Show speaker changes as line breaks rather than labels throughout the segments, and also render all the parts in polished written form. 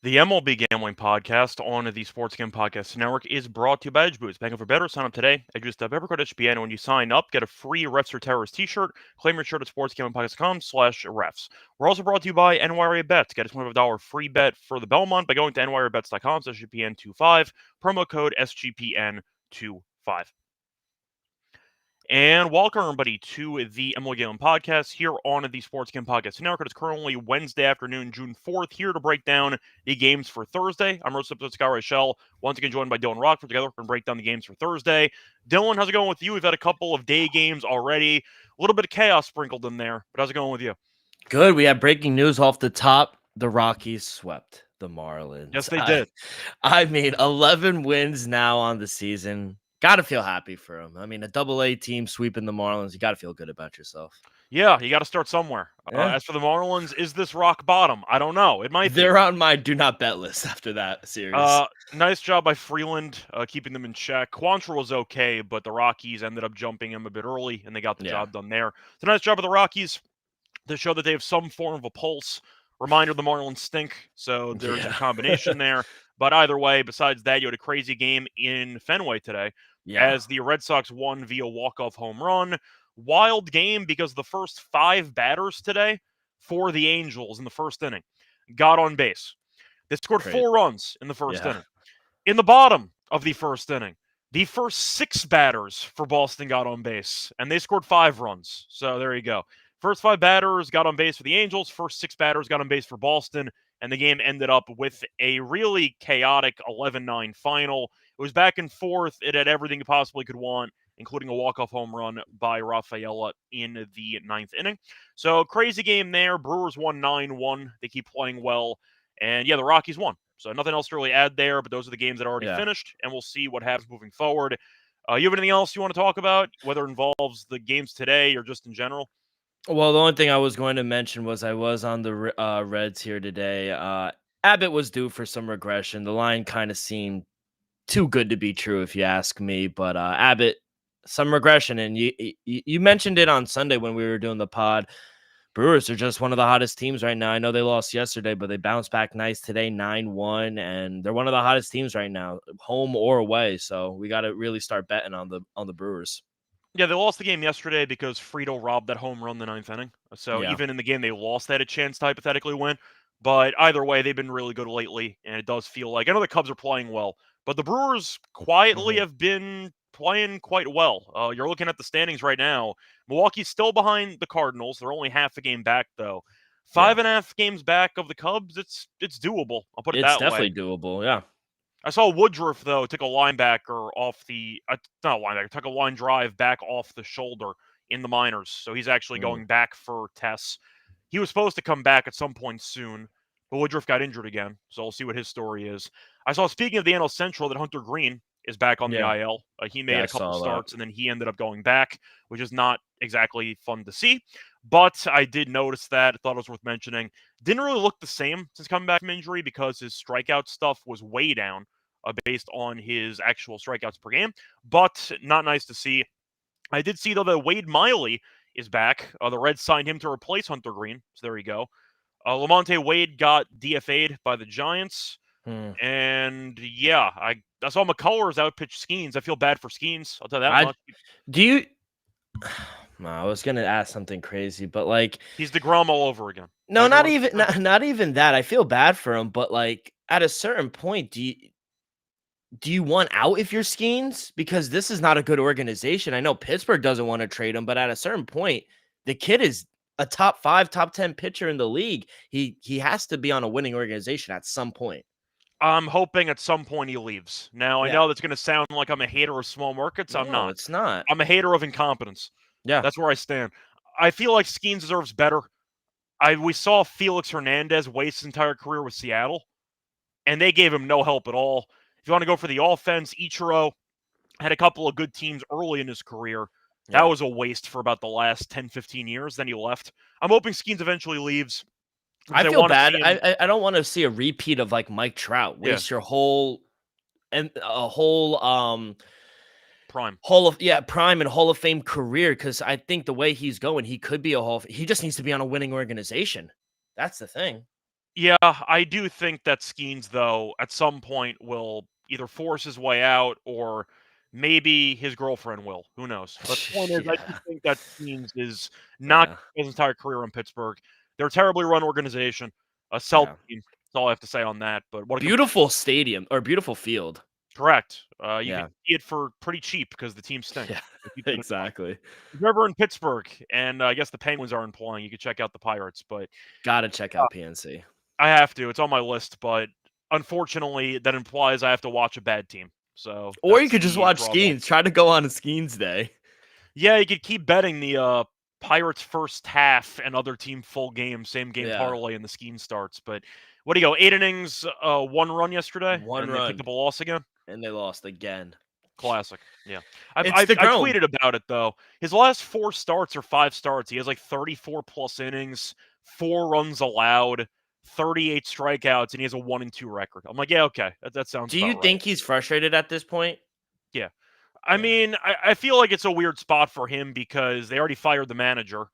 The MLB Gambling Podcast on the Sports Gambling Podcast Network is brought to you by EdgeBoost. Banking for better. Sign up today. EdgeBoost.com, SGPN. And when you sign up, get a free Refs or Terrorists t-shirt. Claim your shirt at sportsgamblingpodcast.com/refs. We're also brought to you by NYRA Bets. Get a $25 free bet for the Belmont by going to nyrabets.com/SGPN25. Promo code SGPN25. And welcome, everybody, to the MLB Gambling Podcast here on the Sports Gambling Podcast Network. It's currently Wednesday afternoon, June 4th, here to break down the games for Thursday. I'm Roast Episode Scott Reichel, once again joined by Dylan Rockford. Together, we're going to break down the games for Thursday. Dylan, how's it going with you? We've had a couple of day games already. A little bit of chaos sprinkled in there, but how's it going with you?
Good. We have breaking news off the top. The Rockies swept the Marlins.
Yes, they did.
I mean, 11 wins now on the season. Got to feel happy for them. I mean, a double-A team sweeping the Marlins. You got to feel good about yourself.
Yeah, you got to start somewhere.
Yeah.
As for the Marlins, is this rock bottom? I don't know. It might be.
They're on my do not bet list after that series.
Nice job by Freeland keeping them in check. Quantrill was okay, but the Rockies ended up jumping him a bit early, and they got the job done there. It's a nice job of the Rockies to show that they have some form of a pulse. Reminder, the Marlins stink, so there's a combination there. But either way, besides that, you had a crazy game in Fenway today. As the Red Sox won via walk-off home run. Wild game because the first 5 batters today for the Angels in the first inning got on base. They scored 4 runs in the first inning. In the bottom of the first inning, the first 6 batters for Boston got on base, and they scored 5 runs. So there you go. First 5 batters got on base for the Angels. First 6 batters got on base for Boston, and the game ended up with a really chaotic 11-9 final. It was back and forth. It had everything it possibly could want, including a walk-off home run by Rafaela in the 9th inning. So crazy game there. Brewers won 9-1. They keep playing well. And yeah, the Rockies won. So nothing else to really add there, but those are the games that are already finished, and we'll see what happens moving forward. You have anything else you want to talk about, whether it involves the games today or just in general?
Well, the only thing I was going to mention was I was on the Reds here today. Abbott was due for some regression. The line kind of seemed too good to be true, if you ask me. But Abbott, some regression. And you mentioned it on Sunday when we were doing the pod. Brewers are just one of the hottest teams right now. I know they lost yesterday, but they bounced back nice today, 9-1. And they're one of the hottest teams right now, home or away. So we got to really start betting on the Brewers.
Yeah, they lost the game yesterday because Friedel robbed that home run in the 9th inning. So even in the game they lost, they had a chance to hypothetically win. But either way, they've been really good lately, and it does feel like, I know the Cubs are playing well, but the Brewers quietly have been playing quite well. You're looking at the standings right now. Milwaukee's still behind the Cardinals. They're only half a game back, though. 5.5 games back of the Cubs, it's doable. I'll put it that way.
It's definitely doable, yeah.
I saw Woodruff, though, took a linebacker off the not a linebacker, took a line drive back off the shoulder in the minors. So he's actually going back for tests. He was supposed to come back at some point soon, but Woodruff got injured again. So we'll see what his story is. I saw, speaking of the NL Central, that Hunter Green is back on the IL. He made a couple starts, and then he ended up going back, which is not exactly fun to see. But I did notice that. I thought it was worth mentioning. Didn't really look the same since coming back from injury because his strikeout stuff was way down based on his actual strikeouts per game. But not nice to see. I did see, though, that Wade Miley is back. The Reds signed him to replace Hunter Green. So there you go. Lamonte Wade got DFA'd by the Giants. And yeah, I saw McCullers outpitch Skeens. I feel bad for Skeens. I'll tell you that much.
Do you? I was gonna ask something crazy, but like
he's DeGrom all over again.
No, not even that. I feel bad for him, but like at a certain point, do you want out if you're Skeens? Because this is not a good organization. I know Pittsburgh doesn't want to trade him, but at a certain point, the kid is a top 5, top 10 pitcher in the league. He has to be on a winning organization at some point.
I'm hoping at some point he leaves. Now, I know that's going to sound like I'm a hater of small markets. I'm not.
It's not.
I'm a hater of incompetence.
Yeah.
That's where I stand. I feel like Skeens deserves better. We saw Felix Hernandez waste his entire career with Seattle, and they gave him no help at all. If you want to go for the offense, Ichiro had a couple of good teams early in his career. That was a waste for about the last 10, 15 years. Then he left. I'm hoping Skeens eventually leaves.
I feel bad. I don't want to see a repeat of like Mike Trout. Waste your whole prime prime and Hall of Fame career, because I think the way he's going, he could be he just needs to be on a winning organization. That's the thing.
Yeah, I do think that Skeens, though, at some point will either force his way out or maybe his girlfriend will. Who knows? But the point is, I do
Yeah.
think that Skeens is not
Yeah.
his entire career in Pittsburgh. They're a terribly run organization, a sell
Yeah.
team. That's all I have to say on that. But what a
Beautiful stadium or beautiful field.
correct. You can
Yeah.
see it for pretty cheap because the team
Yeah.
stinks. So keep that in mind.
Exactly.
If you're ever in Pittsburgh, and I guess the Penguins aren't playing, you could check out the Pirates. But
Gotta check out PNC.
I have to. It's on my list, but unfortunately, that implies I have to watch a bad team. So
Or you
that's
could just
the
watch
drawback.
Skeens. Try to go on a Skeens day.
Yeah, you could keep betting the Pirates first half and other team full game, same game
Yeah.
parlay, and the scheme starts. But what do you go? 8 innings, 1 run yesterday,
One
and they picked
run.
up a loss again.
And they lost again.
Classic. Yeah, I've,
It's
I've
the
I
Grome.
tweeted about it though. His last 4 starts or 5 starts, he has like 34 plus innings, 4 runs allowed, 38 strikeouts, and he has a 1-2 record. I'm like, yeah, okay, that sounds
Do you
about right.
think he's frustrated at this point?
Yeah. I
Yeah.
mean, I feel like it's a weird spot for him because they already fired the manager,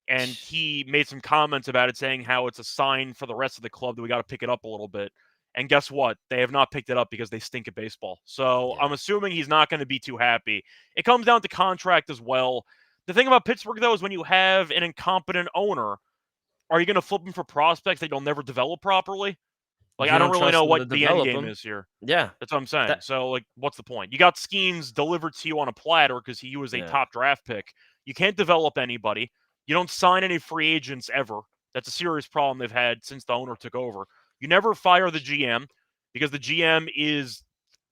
and he made some comments about it saying how it's a sign for the rest of the club that we got to pick it up a little bit. And guess what? They have not picked it up because they stink at baseball. So I'm
Yeah.
assuming he's not going to be too happy. It comes down to contract as well. The thing about Pittsburgh, though, is when you have an incompetent owner, are you going to flip him for prospects that you'll never develop properly? Like,
You
I don't
don't
really
trust
know
him
what
to
the end
develop
game
him.
is here.
Yeah.
That's what I'm saying.
That
So, like, what's the point? You got Skeens delivered to you on a platter because he was a
yeah.
top draft pick. You can't develop anybody. You don't sign any free agents ever. That's a serious problem they've had since the owner took over. You never fire the GM because the GM is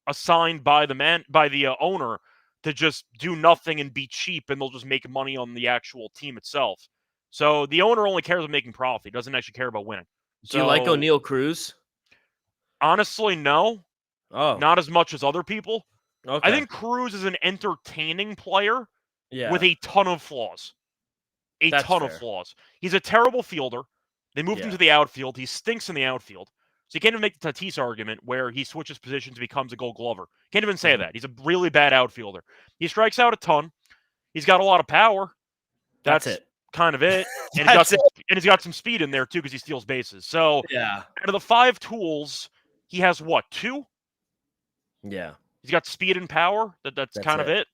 assigned by the owner to just do nothing and be cheap, and they'll just make money on the actual team itself. So the owner only cares about making profit. He doesn't actually care about winning.
Do you like
So
O'Neal Cruz?
honestly, no,
Oh,
not as much as other people. I
okay.
think Cruz is an entertaining player with
Yeah.
a ton of flaws. A
That's
ton of
fair.
flaws. He's a terrible fielder. They moved him
Yeah.
to the outfield. He stinks in the outfield. So you can't even make the Tatis argument where he switches positions and becomes a Gold Glover. Can't even say
Mhm.
that. He's a really bad outfielder. He strikes out a ton. He's got a lot of power.
That's
That's
it.
kind of it. And
That's it.
he's got some speed in there too because he steals bases. So
Yeah.
out of the 5 tools, he has what, 2?
Yeah.
He's got speed and power. That's
That's
kind of
it.
it.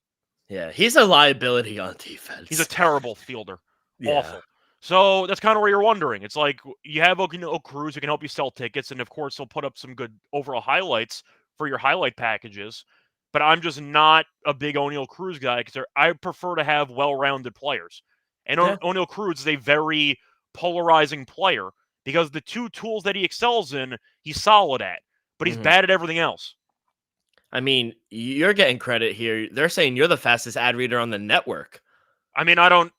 Yeah. He's a liability on
He's a
defense.
terrible fielder.
Yeah.
Awful. So that's kind of where you're wondering. It's like you have O'Neal Cruz who can help you sell tickets, and of course he'll put up some good overall highlights for your highlight packages. But I'm just not a big O'Neal Cruz guy because I prefer to have well-rounded players. And
Yeah.
O'Neal Cruz is a very polarizing player because the 2 tools that he excels in, he's solid at, but he's
Mhm.
bad at everything else.
I mean, you're getting credit here. They're saying you're the fastest ad reader on the network.
I mean, I don't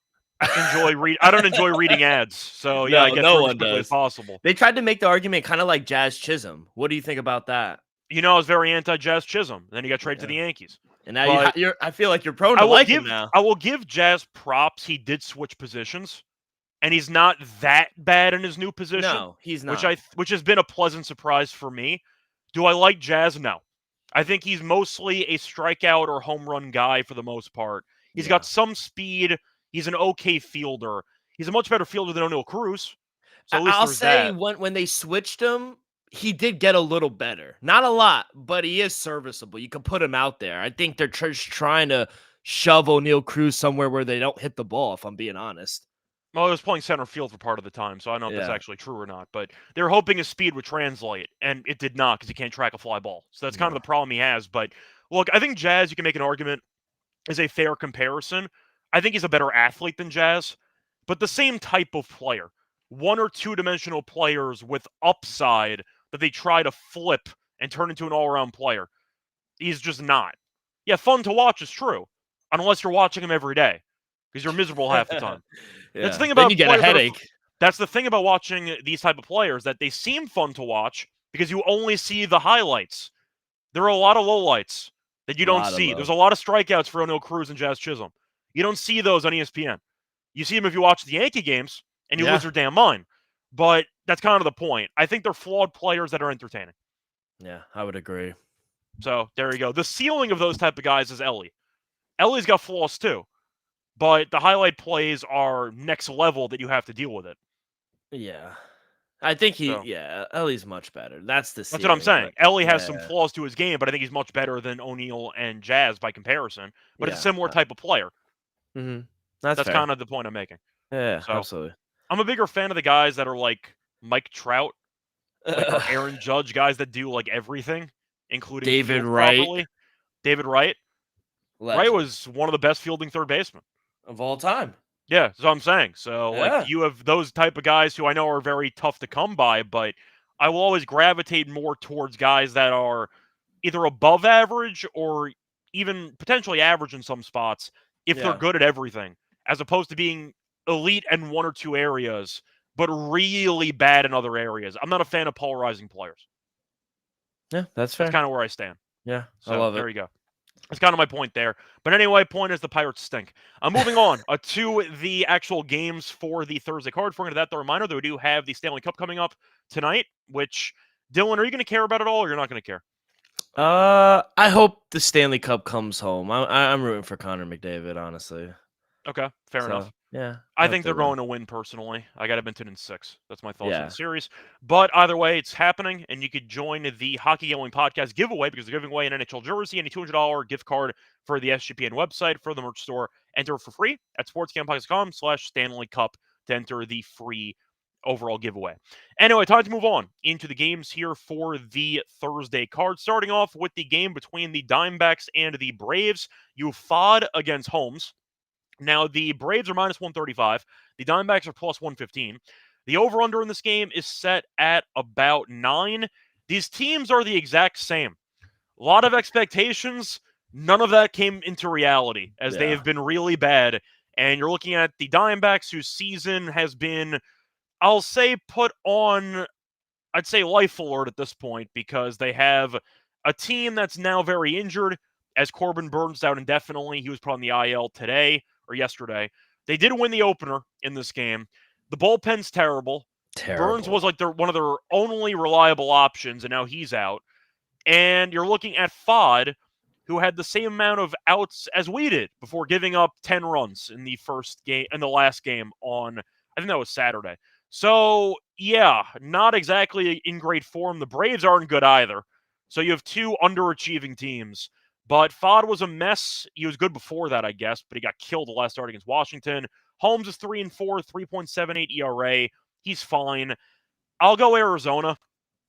enjoy reading ads. So yeah, I
No,
get
no
through them as
one
quickly as
does.
possible.
They tried to make the argument kind of like Jazz Chisholm. What do you think about that?
I was very anti-Jazz Chisholm. Then he got traded to
Yeah.
the Yankees.
And now
But
you're. I feel like you're prone
I
to
will
like him
give
now.
I will give Jazz props. He did switch positions, and he's not that bad in his new position,
No, he's
which
not.
which has been a pleasant surprise for me. Do I like Jazz? No. I think he's mostly a strikeout or home run guy for the most part. He's got
Yeah.
some speed. He's an okay fielder. He's a much better fielder than O'Neal Cruz. So at least
I'll
there's
say
that.
when they switched him, he did get a little better. Not a lot, but he is serviceable. You can put him out there. I think they're just trying to shove O'Neal Cruz somewhere where they don't hit the ball, if I'm being honest.
Well, he was playing center field for part of the time, so I don't know if that's
Yeah.
actually true or not. But they're hoping his speed would translate, and it did not because he can't track a fly ball. So that's kind of
No.
the problem he has. But look, I think Jazz, you can make an argument, is a fair comparison. I think he's a better athlete than Jazz, but the same type of player. 1 or 2 dimensional players with upside that they try to flip and turn into an all around player. He's just not. Yeah, fun to watch is true, unless you're watching him every day because you're miserable half the time. That's the
Yeah.
thing
Then you
about
get a
players that are
headache.
that's the thing about watching these type of players, that they seem fun to watch because you only see the highlights. There are a lot of lowlights that you
A
don't
lot of
see.
low.
There's a lot of strikeouts for O'Neal Cruz and Jazz Chisholm. You don't see those on ESPN. You see them if you watch the Yankee games, and you
Yeah.
lose your damn mind. But that's kind of the point. I think they're flawed players that are entertaining.
Yeah, I would agree.
So there you go. The ceiling of those type of guys is Ellie. Ellie's got flaws too, but the highlight plays are next level that you have to deal with it.
Yeah. I think
So
Ellie's much better. That's the
that's what I'm
ceiling.
saying.
But
Ellie has some
yeah,
flaws to his game, but I think he's much better than O'Neal and Jazz by comparison. But it's a
yeah.
similar type of player.
Mm-hmm. That's
That's
fair.
kind of the point I'm making.
Yeah,
So
absolutely.
I'm a bigger fan of the guys that are like Mike Trout, like our Aaron Judge, guys that do like everything, including
David
field
Wright,
properly. David Wright. Wright
legend
was one of the best fielding third basemen.
of all time.
Yeah, that's what I'm saying. So, like,
Yeah,
you have those type of guys who I know are very tough to come by, but I will always gravitate more towards guys that are either above average or even potentially average in some spots if they're
yeah,
good at everything, as opposed to being elite in one or two areas, but really bad in other areas. I'm not a fan of polarizing players.
yeah. That's
That's
fair.
kind of where I stand.
Yeah, I
So,
love it.
there you go. That's kind of my point there. But anyway, point is the Pirates stink. Moving on to the actual games for the Thursday card. Before we get to that, the reminder that we do have the Stanley Cup coming up tonight, which, Dylan, are you going to care about it all or you're not going to care?
I hope the Stanley Cup comes home. I'm rooting for Connor McDavid, honestly.
Okay, fair enough.
Yeah,
I think they're going to win personally. I got Edmonton in 6. That's my thoughts on
Yeah.
the series. But either way, it's happening, and you could join the Hockey Gambling Podcast giveaway because they're giving away an NHL jersey and a $200 gift card for the SGPN website for the merch store. Enter for free at sportsgamblingpodcast.com/Stanley Cup to enter the free overall giveaway. Anyway, time to move on into the games here for the Thursday card. Starting off with the game between the Diamondbacks and the Braves. You fought against Holmes. Now, the Braves are minus 135. The Diamondbacks are plus 115. The over-under in this game is set at about 9. These teams are the exact same. A lot of expectations. None of that came into reality as they have been really bad. And you're looking at the Diamondbacks, whose season has been, I'll say, put on, I'd say, life alert at this point because they have a team that's now very injured as Corbin Burns out indefinitely. He was put on the IL today or yesterday. They did win the opener in this game. The bullpen's terrible. Burns was like one of their only reliable options, and now he's out. And you're looking at Fod, who had the same amount of outs as we did before giving up 10 runs in the last game on, I think that was Saturday. So, yeah, not exactly in great form. The Braves aren't good either. So you have two underachieving teams. But Fod was a mess. He was good before that, I guess, but he got killed the last start against Washington. Holmes is 3-4, 3.78 ERA. He's fine. I'll go Arizona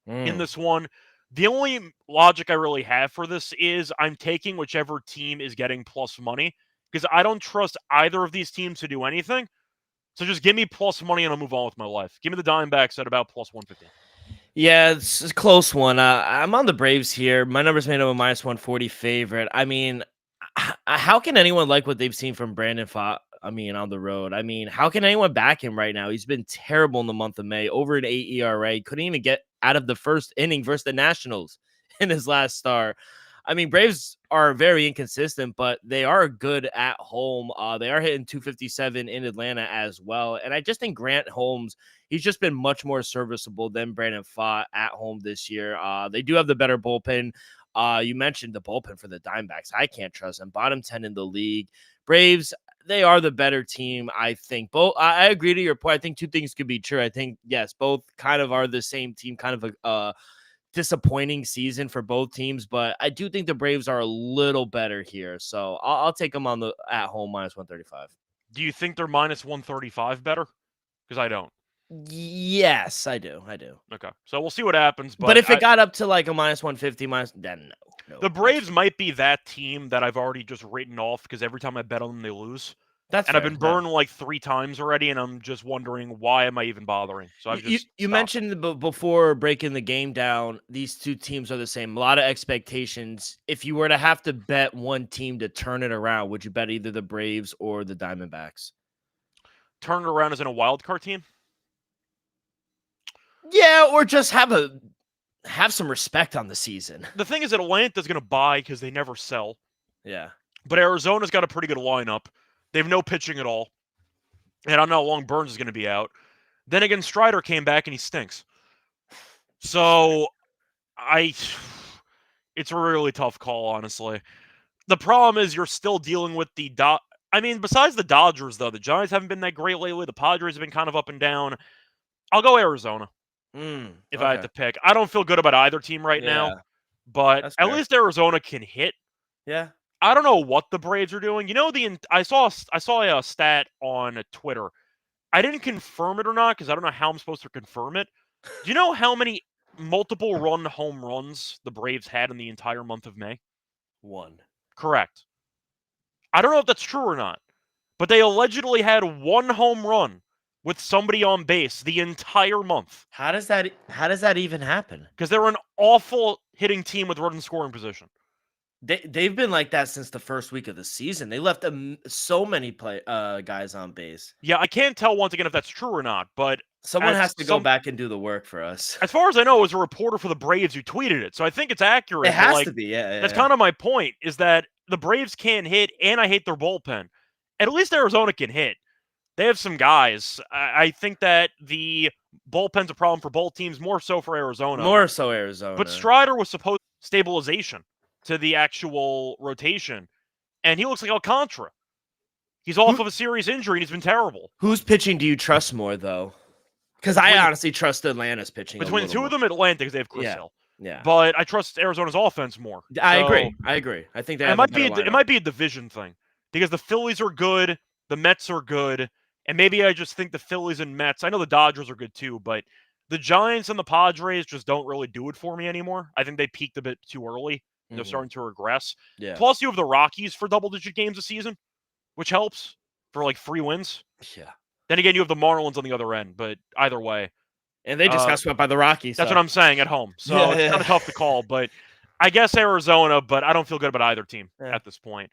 in this one. The only logic I really have for this is I'm taking whichever team is getting plus money because I don't trust either of these teams to do anything. So just give me plus money and I'll move on with my life. Give me the Diamondbacks at about plus 115.
Yeah, it's a close one. I'm on the Braves here. My number's made up a minus 140 favorite. I mean, how can anyone like what they've seen from Brandon Pfaadt? I mean, on the road. I mean, how can anyone back him right now? He's been terrible in the month of May, over an 8 ERA. Couldn't even get out of the first inning versus the Nationals in his last start. I mean, Braves are very inconsistent, but they are good at home. They are hitting 257 in Atlanta as well. And I just think Grant Holmes, he's just been much more serviceable than Brandon Pfaadt at home this year. They do have the better bullpen. You mentioned the bullpen for the Diamondbacks. I can't trust them. Bottom 10 in the league. Braves, they are the better team, I think. Both. I agree to your point. I think two things could be true. I think, yes, both kind of are the same team, kind of a disappointing season for both teams, but I do think the Braves are a little better here. So I'll take them on the at home minus 135.
Do you think they're minus 135 better? Because I don't.
Yes, I do.
Okay. So we'll see what happens.
But if it got up to like a minus 150, then no.
The Braves might be that team that I've already just written off because every time I bet on them, they lose.
That's
and
fair,
I've been burned like 3 times already, and I'm just wondering why am I even bothering? So I've just
you mentioned before breaking the game down, these two teams are the same. A lot of expectations. If you were to have to bet one team to turn it around, would you bet either the Braves or the Diamondbacks?
Turn it around as in a wild card team?
Yeah, or just have some respect on the season.
The thing is that Atlanta's going to buy because they never sell.
Yeah.
But Arizona's got a pretty good lineup. They have no pitching at all. And I don't know how long Burns is going to be out. Then again, Strider came back and he stinks. So, it's a really tough call, honestly. The problem is you're still dealing with besides the Dodgers, though, the Giants haven't been that great lately. The Padres have been kind of up and down. I'll go Arizona. if I had
Okay.
to pick. I don't feel good about either team right now,
Yeah,
but
that's
at
fair.
least Arizona can hit.
Yeah.
I don't know what the Braves are doing. I saw a stat on Twitter. I didn't confirm it or not because I don't know how I'm supposed to confirm it. Do you know how many multiple run home runs the Braves had in the entire month of May?
1.
Correct. I don't know if that's true or not, but they allegedly had one home run with somebody on base the entire month
How does that even happen?
because they're an awful hitting team with runners in scoring position.
They've been like that since the first week of the season. They left so many guys on base.
Yeah, I can't tell once again if that's true or not, but
Someone has to go back and do the work for us.
as far as I know, it was a reporter for the Braves who tweeted it, so I think it's accurate.
It has
Like,
to be, yeah.
that's kind of my point, is that the Braves can't hit, and I hate their bullpen. At least Arizona can hit. They have some guys. I think that the bullpen's a problem for both teams, more so for Arizona.
More so Arizona.
But Strider was supposed to stabilization to the actual rotation, and he looks like Alcantara. He's off of a serious injury, and he's been terrible.
Whose pitching do you trust more, though? Because I honestly trust Atlanta's pitching.
Between the two of them, Atlanta, because they have Chris Hill.
Yeah.
But I trust Arizona's offense more.
I agree. I think
it might be a division thing because the Phillies are good, the Mets are good, and maybe I just think the Phillies and Mets. I know the Dodgers are good too, but the Giants and the Padres just don't really do it for me anymore. I think they peaked a bit too early. They're starting to regress.
Yeah.
Plus, you have the Rockies for double-digit games a season, which helps for like 3 wins.
Yeah.
Then again, you have the Marlins on the other end, but either way.
And they just got swept by the Rockies.
That's what I'm saying at home. So it's kind of tough to call, but I guess Arizona, but I don't feel good about either team at this point.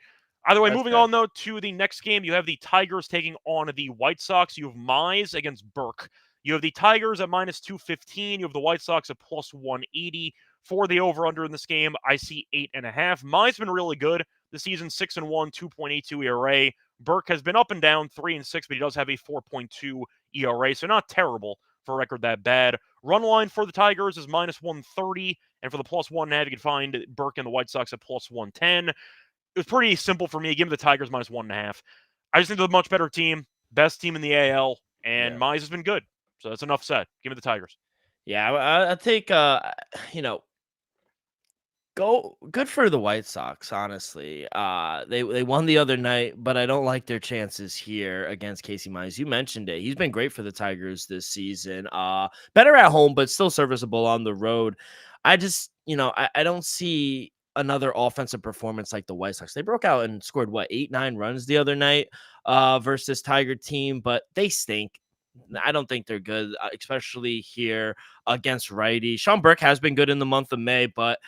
Either way, moving on, though, to the next game, you have the Tigers taking on the White Sox. You have Mize against Burke. You have the Tigers at minus 215. You have the White Sox at plus 180. For the over-under in this game, I see 8.5. Mize's been really good this season, 6-1, 2.82 ERA. Burke has been up and down, 3-6, but he does have a 4.2 ERA, so not terrible for a record that bad. Run line for the Tigers is minus 130, and for the plus 1.5, you can find Burke and the White Sox at plus 110. It was pretty simple for me. Give me the Tigers minus 1.5. I just think they're a much better team, best team in the AL, and Mize has been good. So that's enough said. Give me the Tigers.
Yeah, I think, good for the White Sox, honestly. They won the other night, but I don't like their chances here against Casey Mize. You mentioned it. He's been great for the Tigers this season. Better at home, but still serviceable on the road. I just, I don't see another offensive performance like the White Sox. They broke out and scored 8-9 runs the other night versus Tiger team, but they stink. I don't think they're good, especially here against righty. Sean Burke has been good in the month of May, but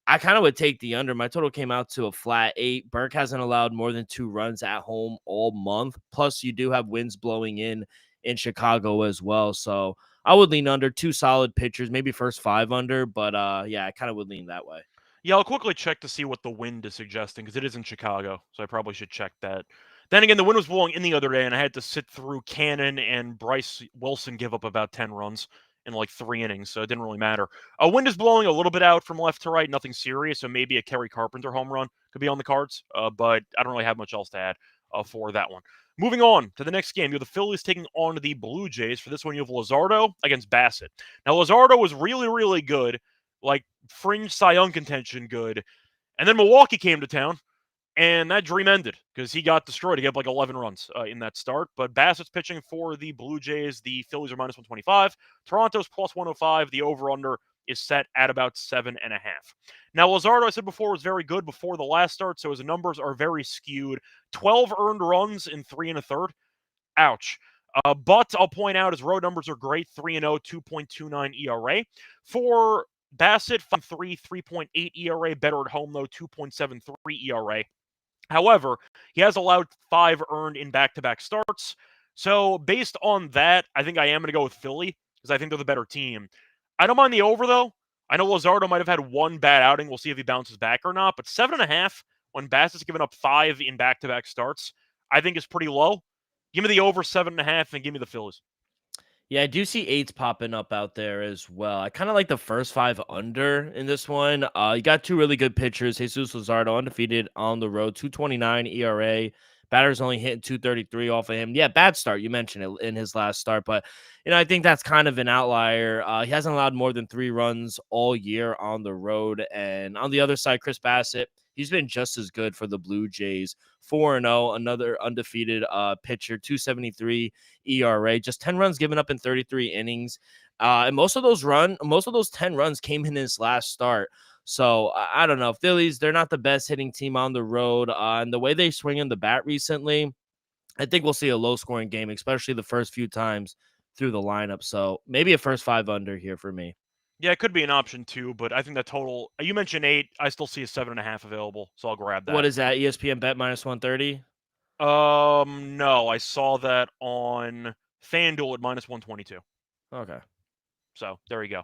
I kind of would take the under. My total came out to a flat 8. Burke hasn't allowed more than 2 runs at home all month. Plus, you do have winds blowing in Chicago as well. So I would lean under. 2 solid pitchers, maybe first 5 under. But yeah, I kind of would lean that way.
Yeah, I'll quickly check to see what the wind is suggesting because it is in Chicago. So I probably should check that. Then again, the wind was blowing in the other day, and I had to sit through Cannon and Bryce Wilson give up about 10 runs in like 3 innings, so it didn't really matter. Wind is blowing a little bit out from left to right, nothing serious, so maybe a Kerry Carpenter home run could be on the cards, but I don't really have much else to add for that one. Moving on to the next game, you have the Phillies taking on the Blue Jays. For this one, you have Luzardo against Bassett. Now, Luzardo was really, really good, like fringe Cy Young contention good, and then Milwaukee came to town, and that dream ended because he got destroyed. He had like 11 runs in that start. But Bassett's pitching for the Blue Jays. The Phillies are minus 125. Toronto's plus 105. The over-under is set at about 7.5. Now, Luzardo, I said before, was very good before the last start, so his numbers are very skewed. 12 earned runs in 3 1/3. Ouch. But I'll point out his road numbers are great. 3-0, 2.29 ERA. For Bassett, 3, 3.8 ERA. Better at home, though, 2.73 ERA. However, he has allowed 5 earned in back-to-back starts. So based on that, I think I am going to go with Philly because I think they're the better team. I don't mind the over, though. I know Luzardo might have had one bad outing. We'll see if he bounces back or not. But 7.5 when Bassett's given up 5 in back-to-back starts, I think is pretty low. Give me the over 7.5 and give me the Phillies.
Yeah, I do see 8s popping up out there as well. I kind of like the first 5 under in this one. You got 2 really good pitchers. Jesus Luzardo undefeated on the road, 2.29 ERA, Batter's only hitting 233 off of him. Yeah, bad start. You mentioned it in his last start, but I think that's kind of an outlier. He hasn't allowed more than 3 runs all year on the road. And on the other side, Chris Bassett, he's been just as good for the Blue Jays. 4-0, another undefeated pitcher, 2.73 ERA, just 10 runs given up in 33 innings. And most of those 10 runs came in his last start. So I don't know. Phillies, they're not the best hitting team on the road. And the way they swing in the bat recently, I think we'll see a low scoring game, especially the first few times through the lineup. So maybe a first 5 under here for me.
Yeah, it could be an option too, but I think that total, you mentioned 8. I still see a 7.5 available, so I'll grab that.
What is that? ESPN bet minus 130?
No, I saw that on FanDuel at minus 122.
Okay.
So there you go.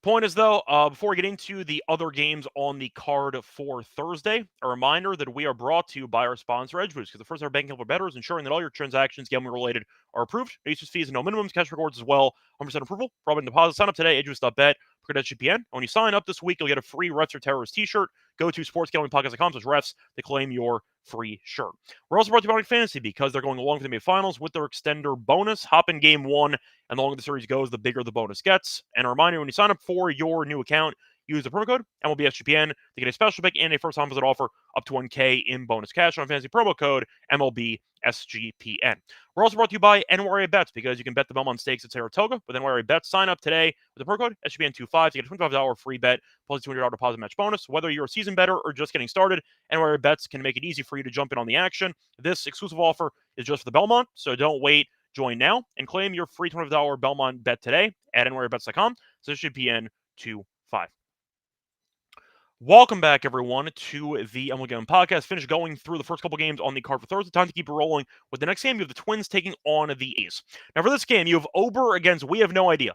Point is, though, before we get into the other games on the card for Thursday, a reminder that we are brought to you by our sponsor, EdgeBoost, because the first ever banking for bettors, ensuring that all your transactions gambling related are approved. No usage fees and no minimums. Cash rewards as well. 100% approval. Robin deposit. Sign up today. EdgeBoost.bet. For SGPN. When you sign up this week, you'll get a free Refs or Terrorists t-shirt. Go to sportsgamblingpodcast.com/refs to claim your free shirt. We're also brought to you by Fantasy because they're going along with the NBA Finals with their extender bonus. Hop in game 1, and the longer the series goes, the bigger the bonus gets. And a reminder, when you sign up for your new account, use the promo code MLB SGPN to get a special pick and a first-time visit offer up to $1K in bonus cash on fantasy promo code MLB SGPN. We're also brought to you by NYRA Bets because you can bet the Belmont Stakes at Saratoga with NYRA Bets. Sign up today with the promo code SGPN25 to get a $25 free bet plus a $200 deposit match bonus. Whether you're a seasoned bettor or just getting started, NYRA Bets can make it easy for you to jump in on the action. This exclusive offer is just for the Belmont, so don't wait. Join now and claim your free $25 Belmont bet today at nyrabets.com. So SGPN25. Welcome back, everyone, to the MLB Gambling Podcast. Finished going through the first couple games on the card for Thursday. Time to keep it rolling with the next game. You have the Twins taking on the A's. Now, for this game, you have Ober against We Have No Idea.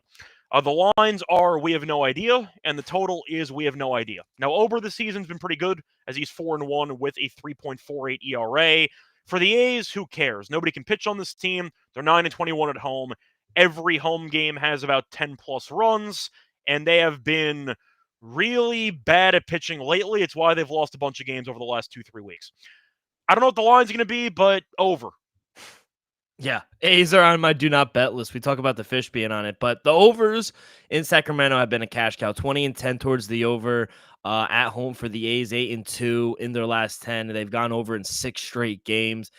The lines are We Have No Idea, and the total is We Have No Idea. Now, Ober this season's been pretty good as he's 4-1 with a 3.48 ERA. For the A's, who cares? Nobody can pitch on this team. They're 9-21 at home. Every home game has about 10-plus runs, and they have been really bad at pitching lately. It's why they've lost a bunch of games over the last 2-3 weeks. I don't know what the line's going to be, but over.
Yeah, A's are on my do not bet list. We talk about the fish being on it, but the overs in Sacramento have been a cash cow. 20-10 towards the over at home for the A's. 8-2 in their last 10. They've gone over in 6 straight games.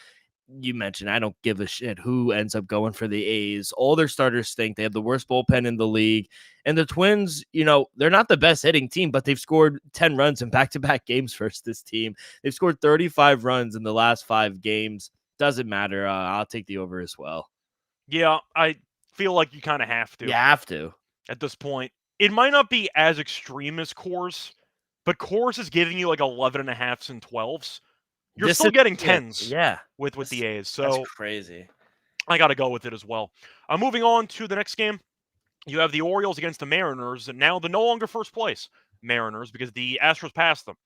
You mentioned I don't give a shit who ends up going for the A's. All their starters stink. They have the worst bullpen in the league. And the Twins, they're not the best hitting team, but they've scored 10 runs in back-to-back games versus this team. They've scored 35 runs in the last 5 games. Doesn't matter. I'll take the over as well.
Yeah, I feel like you kind of have to.
You have to.
At this point. It might not be as extreme as Coors, but Coors is giving you like 11.5s and 12s. You're still getting 10s with the A's. So
that's crazy.
I got to go with it as well. Moving on to the next game, you have the Orioles against the Mariners, and now the no longer first place Mariners because the Astros passed them.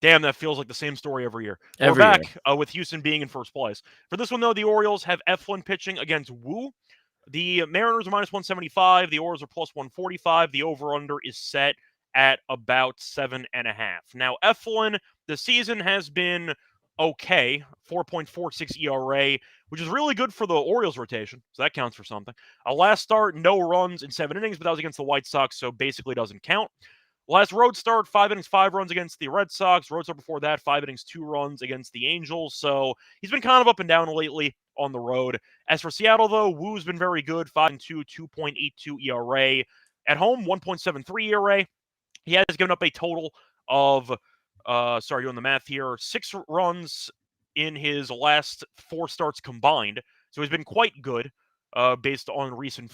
Damn, that feels like the same story every year. We're back with Houston being in first place. For this one, though, the Orioles have Eflin pitching against Wu. The Mariners are minus 175. The Orioles are plus 145. The over-under is set at about 7.5. Now, Eflin, the season has been okay, 4.46 ERA, which is really good for the Orioles rotation, so that counts for something. Last start, no runs in 7 innings, but that was against the White Sox, so basically doesn't count. Last road start, 5 innings, 5 runs against the Red Sox. Road start before that, 5 innings, 2 runs against the Angels. So he's been kind of up and down lately on the road. As for Seattle, though, Wu's been very good, 5-2, 2.82 ERA. At home, 1.73 ERA. He has given up a total of, doing the math here, 6 runs in his last 4 starts combined. So he's been quite good based on recent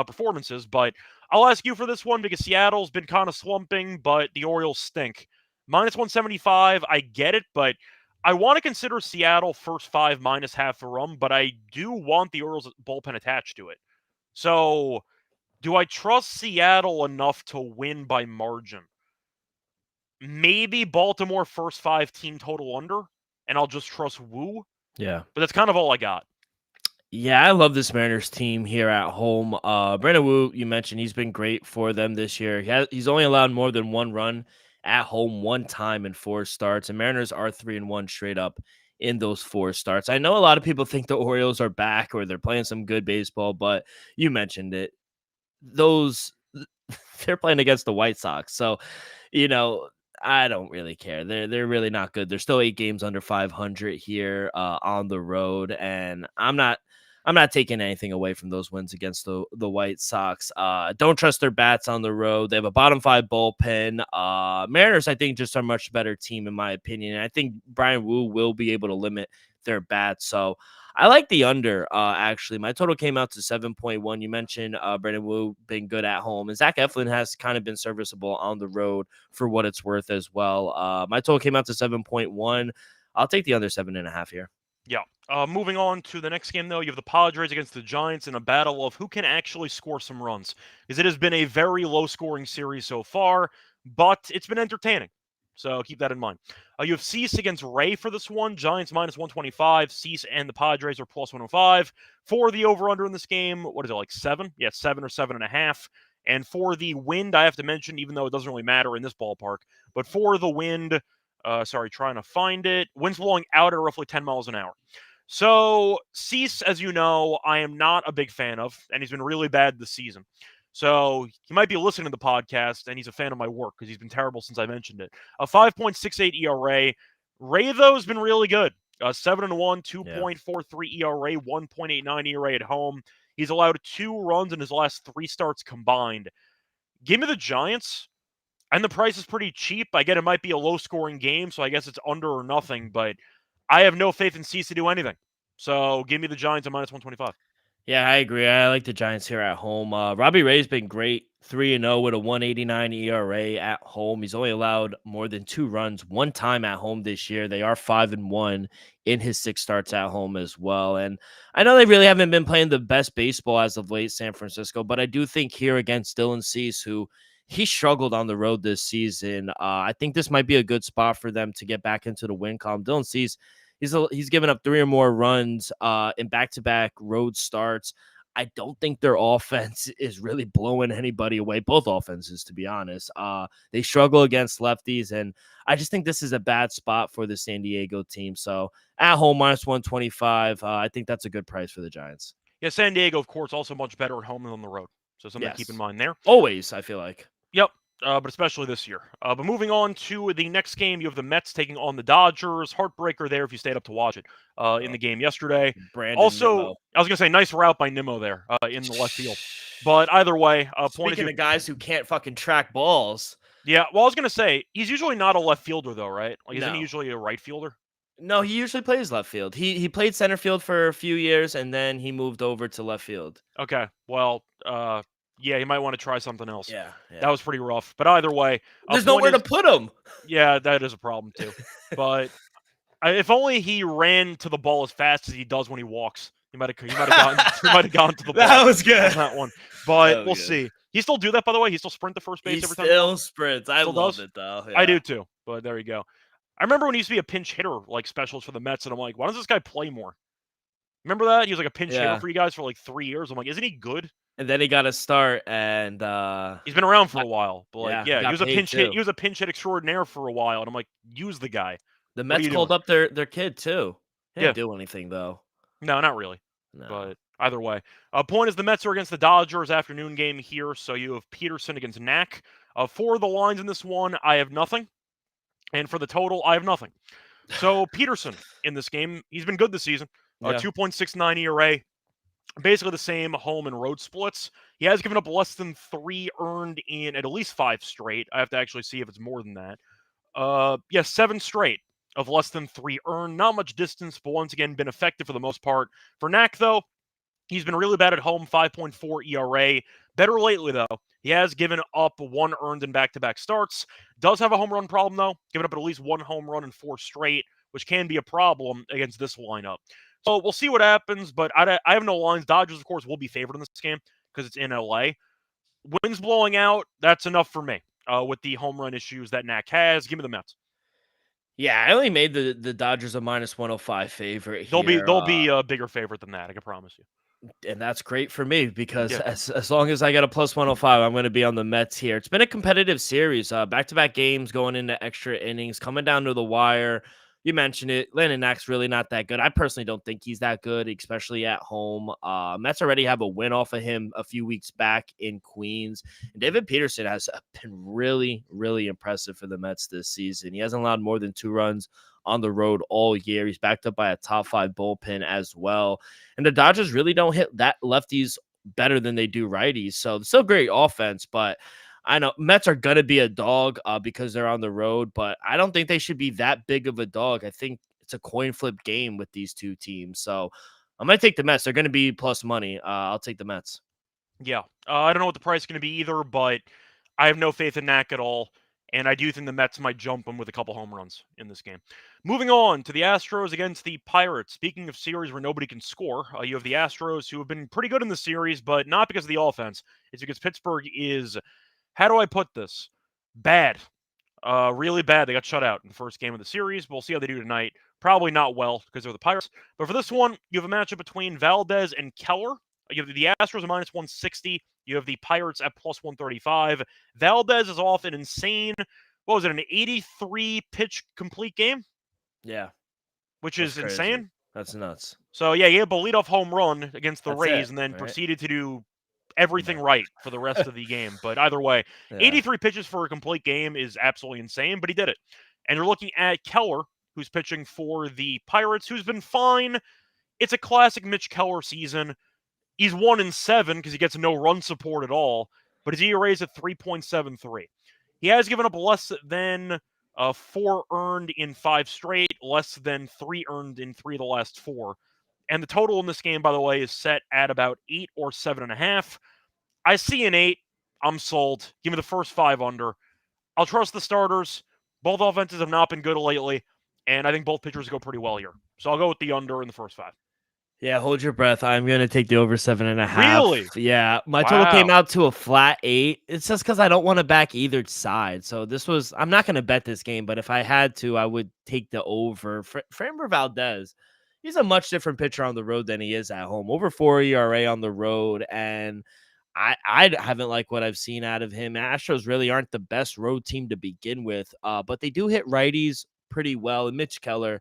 performances. But I'll ask you for this one because Seattle's been kind of slumping, but the Orioles stink. Minus 175, I get it, but I want to consider Seattle first 5 minus half a run, but I do want the Orioles bullpen attached to it. So do I trust Seattle enough to win by margin? Maybe Baltimore first 5 team total under, and I'll just trust Wu.
Yeah.
But that's kind of all I got.
Yeah, I love this Mariners team here at home. Brandon Wu, you mentioned he's been great for them this year. He's only allowed more than 1 run at home 1 time in 4 starts, and Mariners are 3-1 straight up in those 4 starts. I know a lot of people think the Orioles are back or they're playing some good baseball, but you mentioned it. They're playing against the White Sox. So, I don't really care. They're really not good. They're still 8 games under 500 here on the road, and I'm not taking anything away from those wins against the White Sox. Don't trust their bats on the road. They have a bottom 5 bullpen. Mariners, I think, just are a much better team in my opinion. And I think Brian Wu will be able to limit their bats. So I like the under, actually. My total came out to 7.1. You mentioned Brandon Wu being good at home. And Zach Eflin has kind of been serviceable on the road for what it's worth as well. My total came out to 7.1. I'll take the under 7.5 here.
Yeah. Moving on to the next game, though, you have the Padres against the Giants in a battle of who can actually score some runs. Because it has been a very low-scoring series so far, but it's been entertaining. So keep that in mind. You have Cease against Ray for this one. Giants minus 125. Cease and the Padres are plus 105. For the over-under in this game, what is it, like 7? Yeah, 7 or 7.5. And for the wind, I have to mention, even though it doesn't really matter in this ballpark, but for the wind, trying to find it, wind's blowing out at roughly 10 miles an hour. So Cease, as you know, I am not a big fan of, and he's been really bad this season. So he might be listening to the podcast, and he's a fan of my work because he's been terrible since I mentioned it. A 5.68 ERA. Ray, though, has been really good. 7-1, 2.43 ERA, 1.89 ERA at home. He's allowed 2 runs in his last 3 starts combined. Give me the Giants, and the price is pretty cheap. I get it might be a low-scoring game, so I guess it's under or nothing, but I have no faith in Cease to do anything. So give me the Giants at minus 125.
Yeah, I agree. I like the Giants here at home. Robbie Ray's been great, 3-0 with a 1.89 ERA at home. He's only allowed more than 2 runs one time at home this year. They are 5-1 in his 6 starts at home as well. And I know they really haven't been playing the best baseball as of late, San Francisco, but I do think here against Dylan Cease, who he struggled on the road this season, I think this might be a good spot for them to get back into the win column. Dylan Cease, he's given up 3 or more runs in back-to-back road starts. I don't think their offense is really blowing anybody away, both offenses, to be honest. They struggle against lefties, and I just think this is a bad spot for the San Diego team. So at home, minus 125, I think that's a good price for the Giants.
Yeah, San Diego, of course, also much better at home than on the road. So something to keep in mind there.
Always, I feel like.
Yep. But especially this year. But moving on to the next game, you have the Mets taking on the Dodgers. Heartbreaker there if you stayed up to watch it in the game yesterday. Also,
Nimmo.
I was going to say, nice route by Nimmo there in the left field. But either way,
Speaking of guys who can't fucking track balls.
Yeah, well, I was going to say, he's usually not a left fielder, though, right? Like, isn't he usually a right fielder?
No, he usually plays left field. He played center field for a few years, and then he moved over to left field.
Okay, well, yeah, you might want to try something else.
Yeah.
That was pretty rough. But either way,
there's nowhere to put him.
Yeah, that is a problem too. But if only he ran to the ball as fast as he does when he walks, he might have gone to the ball.
That was good
on that one. But we'll see. He still do that, by the way. He still sprint to first base every time.
He still sprints. I love it though. Yeah.
I do too. But there you go. I remember when he used to be a pinch hitter, like specialist for the Mets, and I'm like, why does this guy play more? Remember that? He was like a pinch hitter for you guys for like 3 years. I'm like, isn't he good?
And then he got a start, and
he's been around for a while. But like, he was a pinch hit.
Too.
He was a pinch hit extraordinaire for a while, and I'm like, use the guy.
The Mets called up their kid too. He didn't do anything though.
No, not really.
No.
But either way, point is the Mets are against the Dodgers afternoon game here. So you have Peterson against Knack. For the lines in this one, I have nothing, and for the total, I have nothing. So Peterson in this game, he's been good this season. 2.69 ERA. Basically the same home and road splits. He has given up less than 3 earned in at least 5 straight. I have to actually see if it's more than that. 7 straight of less than 3 earned. Not much distance, but once again, been effective for the most part. For Knack, though, he's been really bad at home, 5.4 ERA. Better lately, though. He has given up 1 earned in back-to-back starts. Does have a home run problem, though. Given up at least 1 home run in 4 straight, which can be a problem against this lineup. So we'll see what happens, but I have no lines. Dodgers, of course, will be favored in this game because it's in LA. Winds blowing out, that's enough for me with the home run issues that Knack has. Give me the Mets.
Yeah, I only made the Dodgers a minus 105 favorite here.
They'll be a bigger favorite than that, I can promise you.
And that's great for me because as long as I get a plus 105, I'm going to be on the Mets here. It's been a competitive series, back-to-back games going into extra innings, coming down to the wire. You mentioned it. Landon Knack's really not that good. I personally don't think he's that good, especially at home. Mets already have a win off of him a few weeks back in Queens. And David Peterson has been really, really impressive for the Mets this season. He hasn't allowed more than 2 runs on the road all year. He's backed up by a top 5 bullpen as well. And the Dodgers really don't hit that lefties better than they do righties. So it's still great offense, but I know Mets are going to be a dog because they're on the road, but I don't think they should be that big of a dog. I think it's a coin flip game with these two teams. So I'm going to take the Mets. They're going to be plus money. I'll take the Mets.
Yeah. I don't know what the price is going to be either, but I have no faith in Knack at all. And I do think the Mets might jump him with a couple home runs in this game. Moving on to the Astros against the Pirates. Speaking of series where nobody can score, you have the Astros who have been pretty good in the series, but not because of the offense. It's because Pittsburgh is, how do I put this? Bad. Really bad. They got shut out in the first game of the series. We'll see how they do tonight. Probably not well because they're the Pirates. But for this one, you have a matchup between Valdez and Keller. You have the Astros at minus 160. You have the Pirates at plus 135. Valdez is off an insane, what was it, an 83 pitch complete game?
Yeah.
Which is
crazy.
insane.
That's nuts.
So, yeah, he had a leadoff home run against the Rays and then proceeded to do everything right for the rest of the game. But either way, 83 pitches for a complete game is absolutely insane, but he did it. And you're looking at Keller, who's pitching for the Pirates, who's been fine. It's a classic Mitch Keller season. He's 1-7 because he gets no run support at all, but his ERA is at 3.73. He has given up less than 4 earned in 5 straight, less than 3 earned in 3 of the last 4. And the total in this game, by the way, is set at about 8 or 7.5. I see an 8. I'm sold. Give me the first 5 under. I'll trust the starters. Both offenses have not been good lately, and I think both pitchers go pretty well here. So I'll go with the under in the first 5.
Yeah, hold your breath. I'm going to take the over 7.5.
Really?
Yeah, my total came out to a flat 8. It's just because I don't want to back either side. So I'm not going to bet this game, but if I had to, I would take the over. Framber Valdez, he's a much different pitcher on the road than he is at home. Over 4 ERA on the road, and I haven't liked what I've seen out of him. Astros really aren't the best road team to begin with, but they do hit righties pretty well. And Mitch Keller,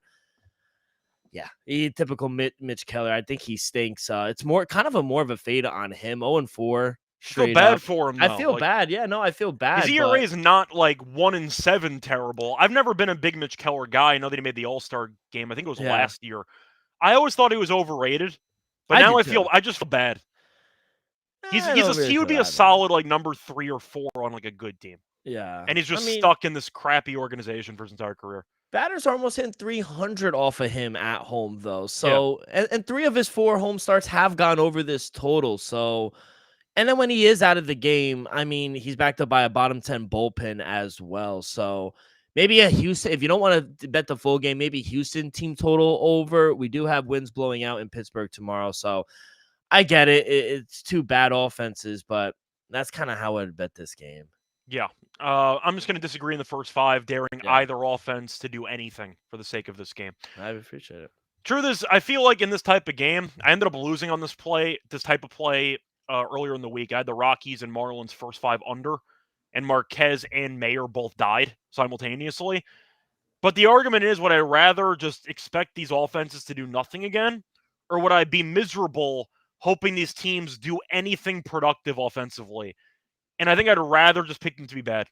yeah, typical Mitch Keller. I think he stinks. It's more of a fade on him. 0-4.
I feel bad for him, though.
I feel bad. Yeah, no, I feel bad.
His ERA is not like 1-7 terrible. I've never been a big Mitch Keller guy. I know that he made the All-Star game. I think it was last year. I always thought he was overrated, but now I just feel bad. He would be a solid like number 3 or 4 on like a good team.
Yeah,
and he's just stuck in this crappy organization for his entire career.
Batters are almost hitting 300 off of him at home, though. So, and 3 of his 4 home starts have gone over this total. So, and then when he is out of the game, I mean, he's backed up by a bottom 10 bullpen as well. So, maybe a Houston, if you don't want to bet the full game, maybe Houston team total over. We do have winds blowing out in Pittsburgh tomorrow. So, I get it. It's 2 bad offenses, but that's kind of how I'd bet this game.
Yeah. I'm just going to disagree in the first 5, daring either offense to do anything for the sake of this game.
I appreciate it.
Truth is, I feel like in this type of game, I ended up losing on this type of play earlier in the week. I had the Rockies and Marlins first 5 under, and Marquez and Mayer both died simultaneously. But the argument is, would I rather just expect these offenses to do nothing again, or would I be miserable hoping these teams do anything productive offensively? And I think I'd rather just pick them to be bad.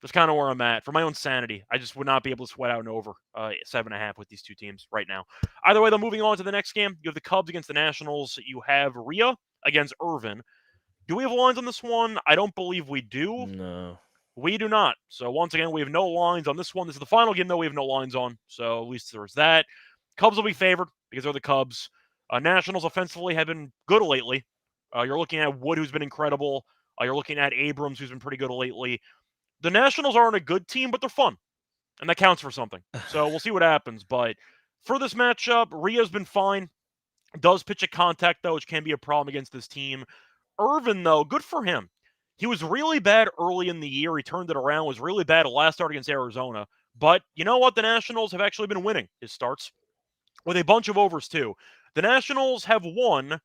That's kind of where I'm at. For my own sanity, I just would not be able to sweat out an over 7.5 with these 2 teams right now. Either way, though, moving on to the next game, you have the Cubs against the Nationals. You have Rhea against Irvin. Do we have lines on this one? I don't believe we do.
No.
We do not. So once again, we have no lines on this one. This is the final game, though, we have no lines on. So at least there's that. Cubs will be favored because they're the Cubs. Nationals offensively have been good lately. You're looking at Wood, who's been incredible. You're looking at Abrams, who's been pretty good lately. The Nationals aren't a good team, but they're fun, and that counts for something. So we'll see what happens. But for this matchup, Rhea's been fine. Does pitch at contact, though, which can be a problem against this team. Irvin, though, good for him. He was really bad early in the year. He turned it around, was really bad at last start against Arizona. But you know what? The Nationals have actually been winning his starts with a bunch of overs, too. The Nationals have won.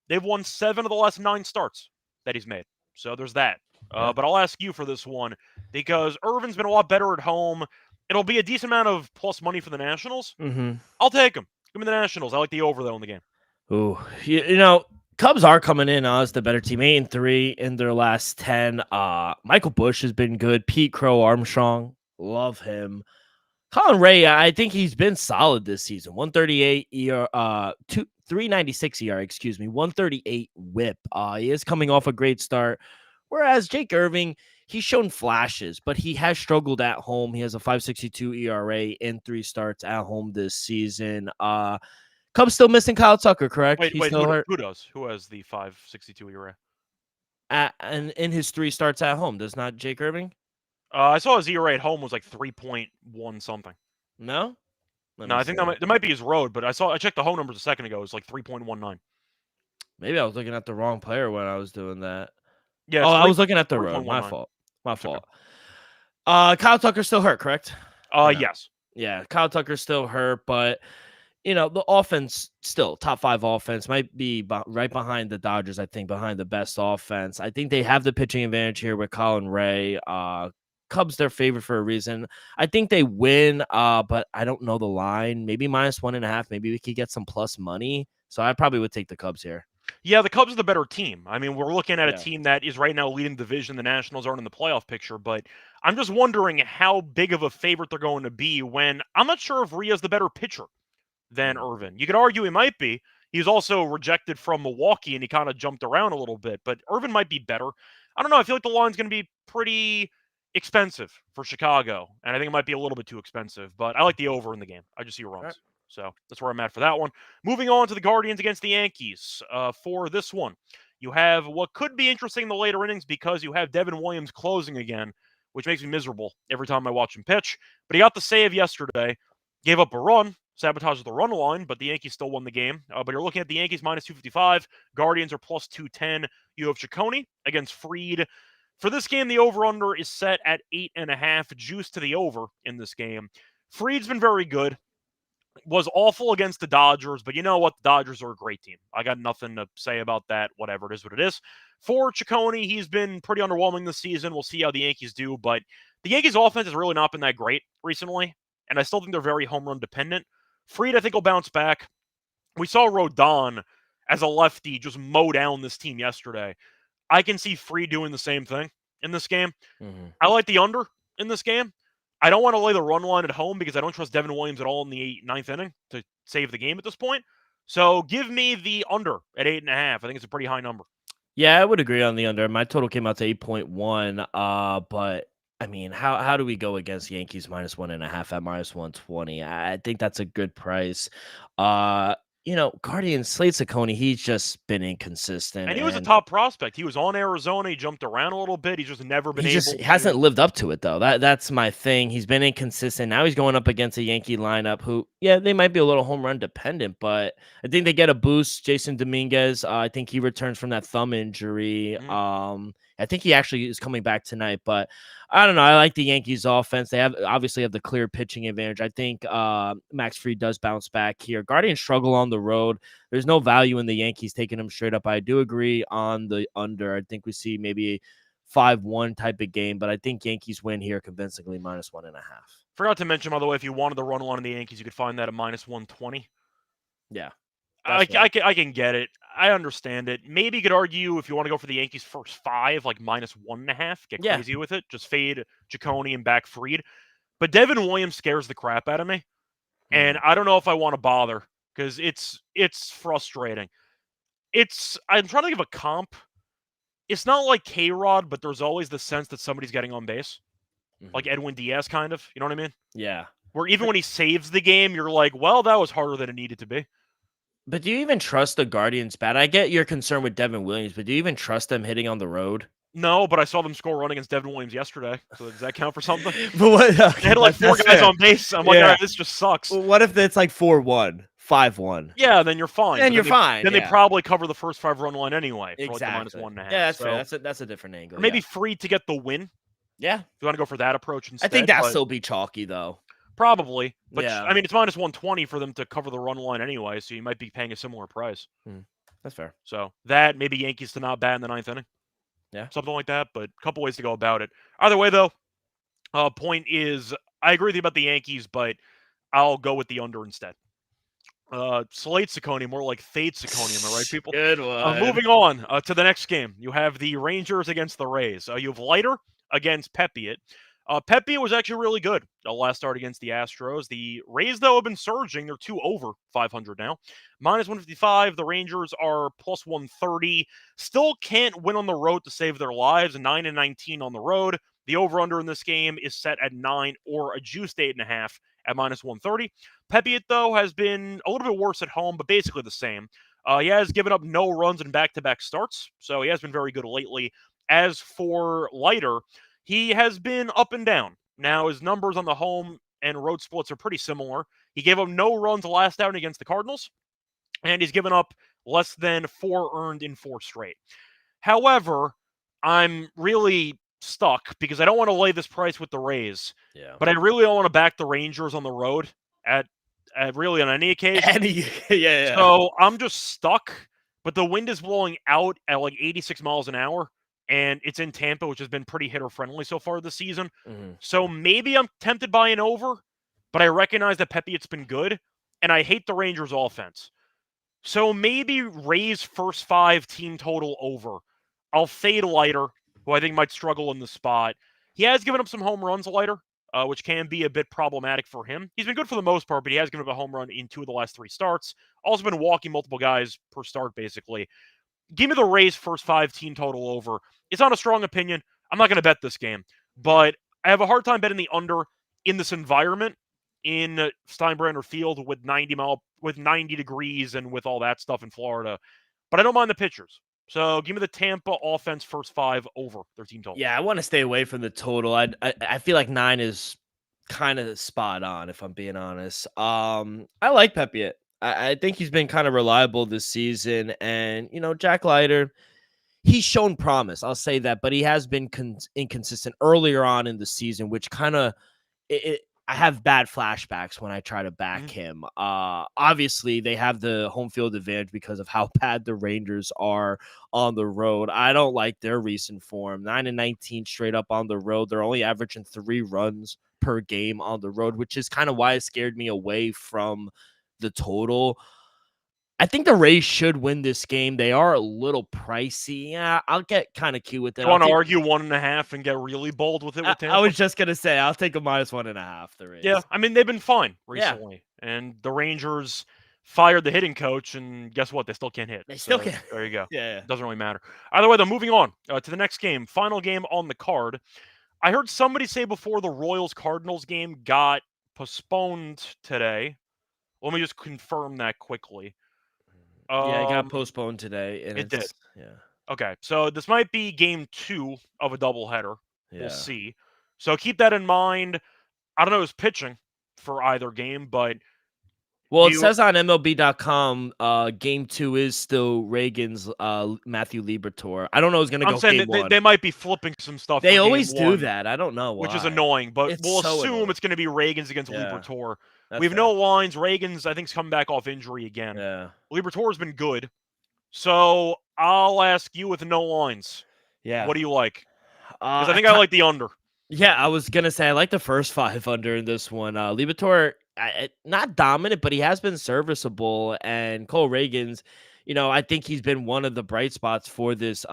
They've won 7 of the last 9 starts that he's made. So there's that. But I'll ask you for this one because Irvin's been a lot better at home. It'll be a decent amount of plus money for the Nationals.
Mm-hmm.
I'll take them. Give me the Nationals. I like the over, though, in the game.
Ooh, you know, Cubs are coming in as the better team, 8-3 in their last 10. Michael Busch has been good. Pete Crow Armstrong, love him. Colin Ray, I think he's been solid this season. 138 ER, 396 ER, 138 WHIP. He is coming off a great start. Whereas Jake Irving, he's shown flashes, but he has struggled at home. He has a 5.62 ERA in 3 starts at home this season. Cubs still missing Kyle Tucker, correct?
Wait,
He's still hurt.
Who does? Who has the 5.62 ERA?
And in his 3 starts at home, does not Jake Irving?
I saw his ERA at home was like 3.1 something.
No?
No, I think that might be his road, but I checked the home numbers a second ago. It was like 3.19.
Maybe I was looking at the wrong player when I was doing that.
Yeah.
I was looking at the road. My fault. Kyle Tucker's still hurt, correct?
Yes.
Yeah, Kyle Tucker's still hurt, but the offense still top 5 offense, might be right behind the Dodgers. I think behind the best offense. I think they have the pitching advantage here with Colin Ray. Cubs, they're favored for a reason. I think they win, but I don't know the line. Maybe -1.5. Maybe we could get some plus money. So I probably would take the Cubs here.
Yeah, the Cubs are the better team. I mean, we're looking at a team that is right now leading the division. The Nationals aren't in the playoff picture, but I'm just wondering how big of a favorite they're going to be when I'm not sure if Rhea's the better pitcher than Irvin. You could argue he might be. He's also rejected from Milwaukee, and he kind of jumped around a little bit, but Irvin might be better. I don't know. I feel like the line's going to be pretty expensive for Chicago, and I think it might be a little bit too expensive, but I like the over in the game. I just see runs. Right. So that's where I'm at for that one. Moving on to the Guardians against the Yankees. For this one, you have what could be interesting in the later innings because you have Devin Williams closing again, which makes me miserable every time I watch him pitch. But he got the save yesterday, gave up a run, sabotaged the run line, but the Yankees still won the game. But you're looking at the Yankees -255. Guardians are +210. You have Ciccone against Fried. For this game, the over-under is set at 8.5, juice to the over in this game. Fried's been very good. Was awful against the Dodgers, but you know what? The Dodgers are a great team. I got nothing to say about that. Whatever, it is what it is. For Ciccone, he's been pretty underwhelming this season. We'll see how the Yankees do, but the Yankees' offense has really not been that great recently, and I still think they're very home run dependent. Fried, I think, will bounce back. We saw Rodon as a lefty just mow down this team yesterday. I can see Fried doing the same thing in this game. Mm-hmm. I like the under in this game. I don't want to lay the run line at home because I don't trust Devin Williams at all in the 9th inning to save the game at this point. So give me the under at 8.5. I think it's a pretty high number.
Yeah, I would agree on the under. My total came out to 8.1. But I mean, how do we go against Yankees -1.5 at -120? I think that's a good price. Guardians, Slate Ciccone, he's just been inconsistent.
And he was a top prospect. He was on Arizona. He jumped around a little bit. He's just never been able to.
He hasn't lived up to it, though. That's my thing. He's been inconsistent. Now he's going up against a Yankee lineup who, yeah, they might be a little home run dependent, but I think they get a boost. Jason Dominguez, I think he returns from that thumb injury. I think he actually is coming back tonight, but I don't know. I like the Yankees offense. They obviously have the clear pitching advantage. I think Max Fried does bounce back here. Guardians struggle on the road. There's no value in the Yankees taking them straight up. I do agree on the under. I think we see maybe a 5-1 type of game, but I think Yankees win here convincingly -1.5.
Forgot to mention, by the way, if you wanted the run line in the Yankees, you could find that at -120.
Yeah.
I can get it. I understand it. Maybe you could argue if you want to go for the Yankees' first 5, like -1.5, get crazy with it. Just fade Ciccone and back Fried. But Devin Williams scares the crap out of me. And I don't know if I want to bother because it's frustrating. I'm trying to think of a comp. It's not like K-Rod, but there's always the sense that somebody's getting on base. Like Edwin Diaz, kind of. You know what I mean?
Yeah.
Where even when he saves the game, you're like, well, that was harder than it needed to be.
But do you even trust the Guardians bat? I get your concern with Devin Williams, but do you even trust them hitting on the road?
No, but I saw them score a run against Devin Williams yesterday. So does that count for something?
But what?
They had like 4 guys on base. I'm like, all right, this just sucks.
Well, what if it's like 4-1, 5-1?
Yeah, then you're fine.
Then you're fine.
Then they probably cover the first 5 run line anyway. For
exactly.
Like the -1.5.
Yeah, that's fair. That's a different angle.
Or maybe Fried to get the win.
Yeah.
If you want to go for that approach instead.
I think that'll still be chalky, though.
Probably. But, I mean, it's -120 for them to cover the run line anyway, so you might be paying a similar price.
That's fair.
So that, maybe Yankees to not bat in the 9th inning.
Yeah.
Something like that, but a couple ways to go about it. Either way, though, point is, I agree with you about the Yankees, but I'll go with the under instead. Slate Ciccone, more like Fade Ciccone, am I right, people?
Good one.
Moving on to the next game. You have the Rangers against the Rays. You have Leiter against Pepiot. Pepiot was actually really good last start against the Astros. The Rays, though, have been surging. They're 2 over 500 now. Minus 155. The Rangers are plus 130. Still can't win on the road to save their lives. 9-19 on the road. The over-under in this game is set at 9 or a juiced 8.5 at minus 130. Pepiot, though, has been a little bit worse at home, but basically the same. He has given up no runs in back-to-back starts, so he has been very good lately. As for Leiter, he has been up and down. Now, his numbers on the home and road splits are pretty similar. He gave up no runs last outing against the Cardinals, and he's given up less than 4 earned in 4 straight. However, I'm really stuck because I don't want to lay this price with the Rays, but I really don't want to back the Rangers on the road at really on any occasion.
Yeah.
So I'm just stuck, but the wind is blowing out at like 86 miles an hour, and it's in Tampa, which has been pretty hitter-friendly so far this season.
Mm-hmm.
So maybe I'm tempted by an over, but I recognize that Pepiot's been good, and I hate the Rangers' offense. So maybe Rays first 5 team total over. I'll fade Leiter, who I think might struggle in the spot. He has given up some home runs, Leiter, which can be a bit problematic for him. He's been good for the most part, but he has given up a home run in 2 of the last 3 starts. Also been walking multiple guys per start, basically. Give me the Rays first 5 team total over. It's not a strong opinion. I'm not going to bet this game, but I have a hard time betting the under in this environment in Steinbrenner Field with 90 degrees and with all that stuff in Florida. But I don't mind the pitchers. So give me the Tampa offense first 5 over their team total.
Yeah, I want to stay away from the total. I feel like 9 is kind of spot on, if I'm being honest. I like Pepiot. I think he's been kind of reliable this season. And, Jack Leiter, he's shown promise. I'll say that. But he has been inconsistent earlier on in the season, which kind of I have bad flashbacks when I try to back him. Obviously, they have the home field advantage because of how bad the Rangers are on the road. I don't like their recent form. 9-19 straight up on the road. They're only averaging 3 runs per game on the road, which is kind of why it scared me away from the total. I think the Rays should win this game. They are a little pricey. Yeah, I'll get kind of cute with it.
You want to argue 1.5 and get really bold with it with Tampa?
I was just going to say, I'll take a minus 1.5, the Rays.
Yeah, I mean, they've been fine recently. Yeah. And the Rangers fired the hitting coach, and guess what? They still can't hit.
They still can't.
There you go.
Yeah.
Doesn't really matter. Either way, though, moving on to the next game. Final game on the card. I heard somebody say before the Royals-Cardinals game got postponed today. Let me just confirm that quickly.
Yeah, it got postponed today. And
it did.
Yeah.
Okay, so this might be game 2 of a doubleheader.
Yeah.
We'll see. So keep that in mind. I don't know who's pitching for either game, but...
Well, it says on MLB.com, game 2 is still Reagan's Matthew Liberatore. I don't know who's going to go game 1.
They might be flipping some stuff.
They always do that. I don't know why.
Which is annoying, but we'll assume it's going to be Reagan's against Liberatore. We have no lines. Reagan's, I think, is coming back off injury again.
Yeah.
Liberatore's been good. So I'll ask you with no lines.
Yeah.
What do you like? Because I think I like the under.
Yeah, I was going to say I like the first 5 under in this one. Liberatore, not dominant, but he has been serviceable. And Cole Reagan's, I think he's been one of the bright spots for this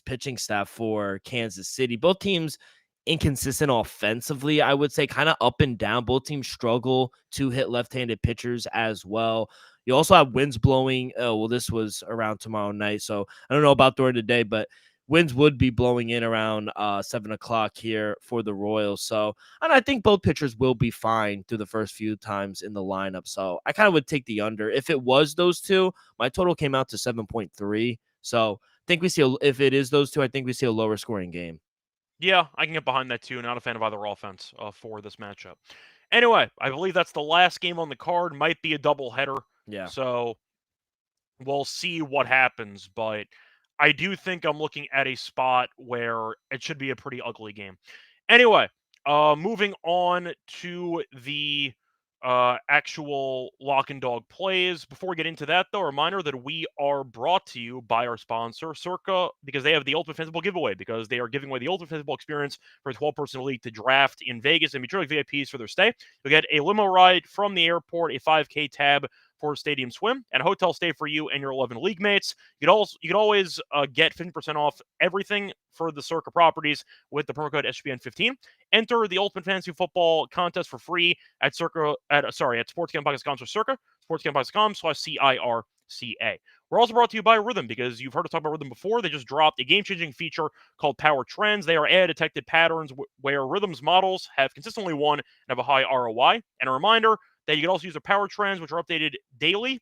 pitching staff for Kansas City. Both teams inconsistent offensively, I would say, kind of up and down. Both teams struggle to hit left-handed pitchers as well. You also have winds blowing. This was around tomorrow night, so I don't know about during the day, but winds would be blowing in around 7 o'clock here for the Royals. So, and I think both pitchers will be fine through the first few times in the lineup. So I kind of would take the under. If it was those two, my total came out to 7.3. So I think if it is those two, I think we see a lower scoring game.
Yeah, I can get behind that too. Not a fan of either offense for this matchup. Anyway, I believe that's the last game on the card. Might be a doubleheader.
Yeah.
So we'll see what happens. But I do think I'm looking at a spot where it should be a pretty ugly game. Anyway, moving on to the actual lock and dog plays. Before we get into that, though, a reminder that we are brought to you by our sponsor, Circa, because they have the Ultimate Fantasy giveaway, because they are giving away the Ultimate Fantasy experience for a 12-person league to draft in Vegas and be truly VIPs for their stay. You'll get a limo ride from the airport, a 5K tab for a stadium swim, and a hotel stay for you and your 11 league mates. You could always get 50% off everything for the Circa properties with the promo code SGPN15. Enter the Ultimate Fantasy Football contest for free at sportsgamblingpodcast.com sponsor Circa, sportsgamblingpodcast.com/CIRCA. We're also brought to you by Rhythm, because you've heard us talk about Rhythm before. They just dropped a game-changing feature called Power Trends. They are AI-detected patterns where Rhythm's models have consistently won and have a high ROI. And a reminder that you can also use their Power Trends, which are updated daily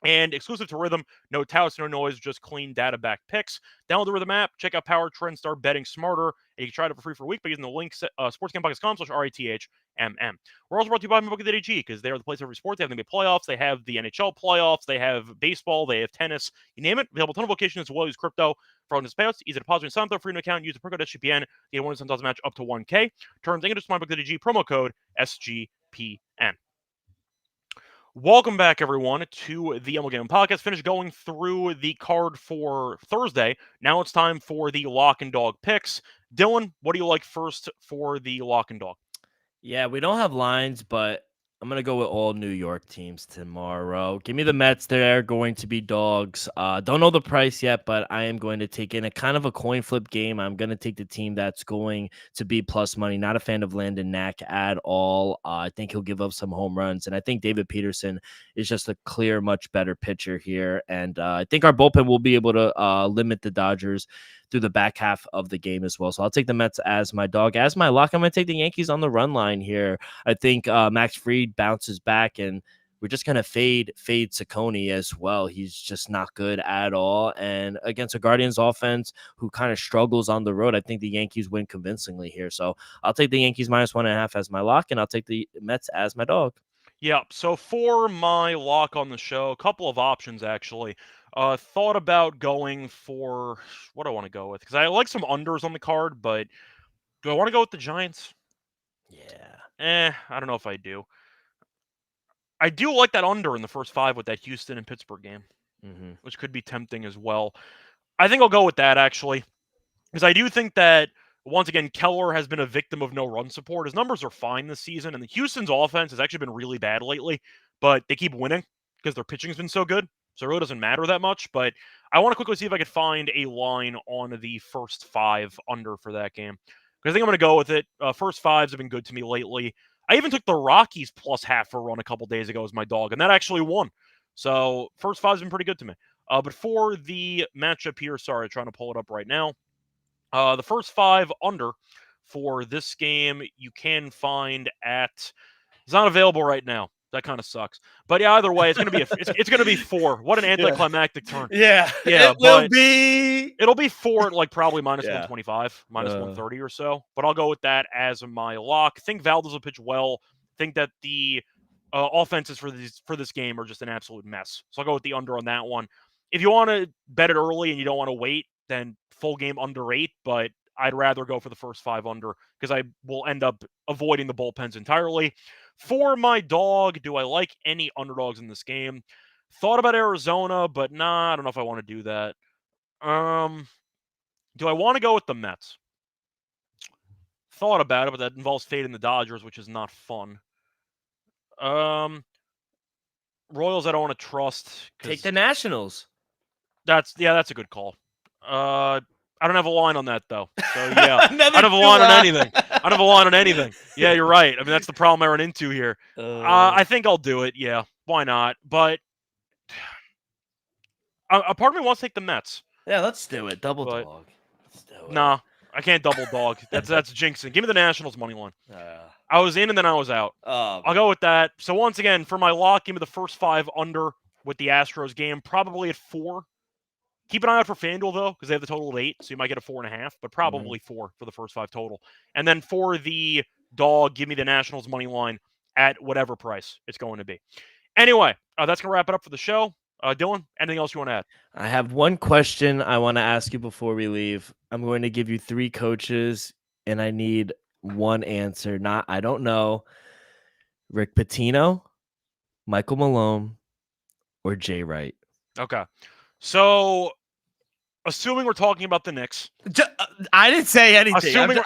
and exclusive to Rhythm. No touts, no noise, just clean data-backed picks. Download the Rhythm app, check out Power Trends, start betting smarter, and you can try it for free for a week by using the link sportsgamblingpodcast.com/RATHMM. We're also brought to you by MLB.ag, because they are the place for every sport. They have the NBA playoffs, they have the NHL playoffs, they have baseball, they have tennis, you name it. They have a ton of locations as well. Use crypto for all payouts. Easy to deposit and sign up for your account. Use the promo code SGPN to get a $1 match up to 1K. Terms and conditions on MLB.ag, promo code SGPN. Welcome back, everyone, to the MLB Gambling Podcast. Finished going through the card for Thursday. Now it's time for the lock and dog picks. Dylan, what do you like first for the lock and dog?
Yeah, we don't have lines, but I'm going to go with all New York teams tomorrow. Give me the Mets. They're going to be dogs. Don't know the price yet, but I am going to take in a kind of a coin flip game. I'm going to take the team that's going to be plus money. Not a fan of Landon Knack at all. I think he'll give up some home runs, and I think David Peterson is just a clear, much better pitcher here. And I think our bullpen will be able to limit the Dodgers through the back half of the game as well. So I'll take the Mets as my dog. As my lock, I'm going to take the Yankees on the run line here. I think Max Fried bounces back, and we're just going to fade Ciccone as well. He's just not good at all. And against a Guardians offense who kind of struggles on the road, I think the Yankees win convincingly here. So I'll take the Yankees -1.5 as my lock, and I'll take the Mets as my dog.
Yeah, so for my lock on the show, a couple of options, actually. Thought about going for what I want to go with, because I like some unders on the card, but do I want to go with the Giants?
Yeah.
I don't know if I do. I do like that under in the first 5 with that Houston and Pittsburgh game, which could be tempting as well. I think I'll go with that, actually, because I do think that, once again, Keller has been a victim of no run support. His numbers are fine this season, and the Houston's offense has actually been really bad lately, but they keep winning because their pitching's been so good, so it really doesn't matter that much. But I want to quickly see if I could find a line on the first 5 under for that game, because I think I'm going to go with it. First 5s have been good to me lately. I even took the Rockies plus half a run a couple days ago as my dog, and that actually won. So first 5's been pretty good to me. But for the matchup here, sorry, trying to pull it up right now. The first 5 under for this game you can find at. It's not available right now. That kind of sucks. But yeah, either way, it's gonna be it's gonna be 4. What an anticlimactic turn.
Yeah,
it
will be.
It'll be 4 at like probably minus
Yeah.
125, minus 130 or so. But I'll go with that as my lock. Think Valdez will pitch well. Think that the offenses for this game are just an absolute mess. So I'll go with the under on that one. If you want to bet it early and you don't want to wait, then full game under 8, but I'd rather go for the first 5 under, because I will end up avoiding the bullpens entirely. For my dog, do I like any underdogs in this game? Thought about Arizona, but nah, I don't know if I want to do that. Do I want to go with the Mets? Thought about it, but that involves fading the Dodgers, which is not fun. Royals, I don't want to trust.
Take the Nationals.
That's a good call. I don't have a line on that, though. So, yeah. I don't have a line on anything. I don't have a line on anything. Yeah, you're right. I mean, that's the problem I run into here. I think I'll do it. Yeah, why not? But a part of me wants to take the Mets.
Yeah, let's do it. Double dog. Let's do it.
Nah, I can't double dog. That's jinxing. Give me the Nationals money line. I was in and then I was out. I'll go with that. So, once again, for my lock, give me the first 5 under with the Astros game, probably at 4. Keep an eye out for FanDuel, though, because they have the total of 8, so you might get a 4.5, but probably 4 for the first 5 total. And then for the dog, give me the Nationals money line at whatever price it's going to be. Anyway, that's going to wrap it up for the show. Dylan, anything else you want to add?
I have one question I want to ask you before we leave. I'm going to give you 3 coaches, and I need one answer. I don't know. Rick Pitino, Michael Malone, or Jay Wright?
Okay. So, assuming we're talking about the Knicks.
I didn't say anything.
Assuming